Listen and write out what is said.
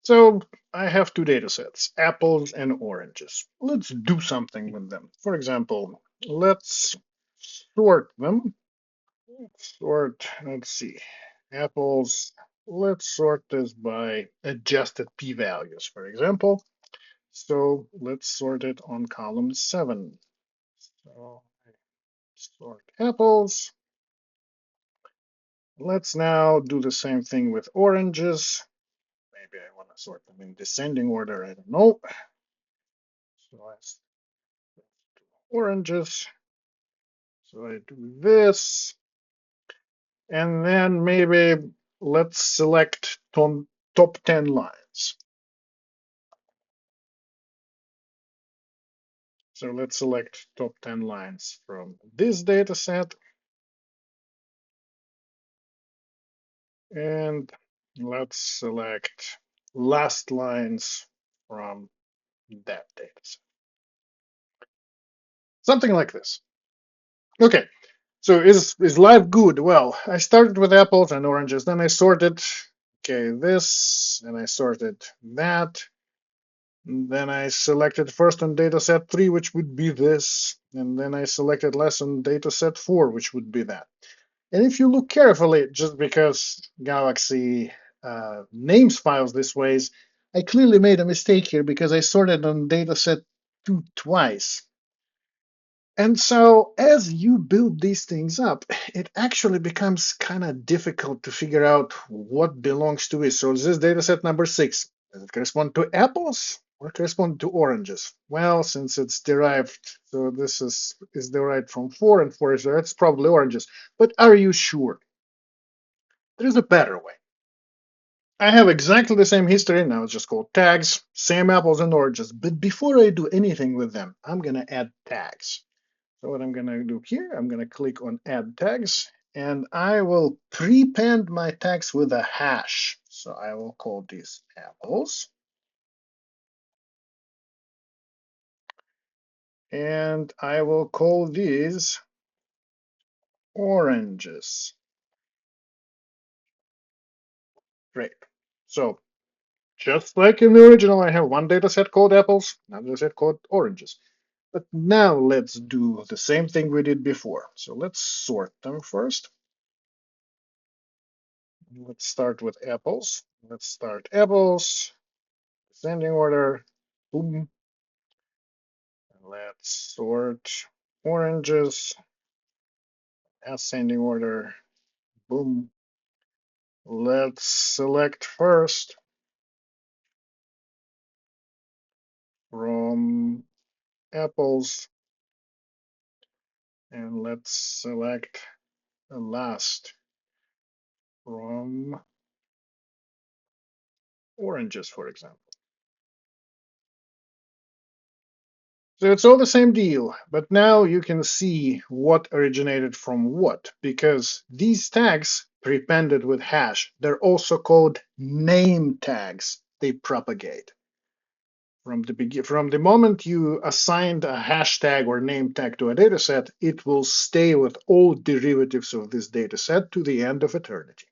So I have two data sets, apples and oranges. Let's do something with them. For example, let's sort them. Let's see, apples. Let's sort this by adjusted p-values, for example. So let's sort it on column 7. So sort apples. Let's now do the same thing with oranges. Maybe I want to sort them in descending order. I don't know. So I oranges. So I do this, and then maybe let's select top 10 lines. So let's select top 10 lines from this data set, and let's select last lines from that data set. Something like this. Okay, so is life good? Well, I started with apples and oranges, then I sorted, okay, this, and I sorted that. Then I selected first on dataset 3, which would be this, and then I selected last on dataset 4, which would be that. And if you look carefully, just because Galaxy names files this ways, I clearly made a mistake here because I sorted on dataset 2 twice. And so as you build these things up, it actually becomes kind of difficult to figure out what belongs to it. So this data set number 6, does it correspond to apples or correspond to oranges? Well, since it's derived, so this is derived from 4 and 4 is derived, it's probably oranges. But are you sure? There's a better way. I have exactly the same history, now it's just called tags, same apples and oranges. But before I do anything with them, I'm going to add tags. So what I'm going to do here, I'm going to click on Add Tags, and I will prepend my tags with a hash. So I will call these apples, and I will call these oranges. Great. So just like in the original, I have one data set called apples, another data set called oranges. But now let's do the same thing we did before. So let's sort them first. Let's start with apples. Let's start apples, descending order. Boom. Let's sort oranges, ascending order. Boom. Let's select first from apples, and let's select the last from oranges, for example. So it's all the same deal, but now you can see what originated from what, because these tags prepended with hash, they're also called name tags. They propagate. From the moment you assigned a hashtag or name tag to a dataset, it will stay with all derivatives of this dataset to the end of eternity.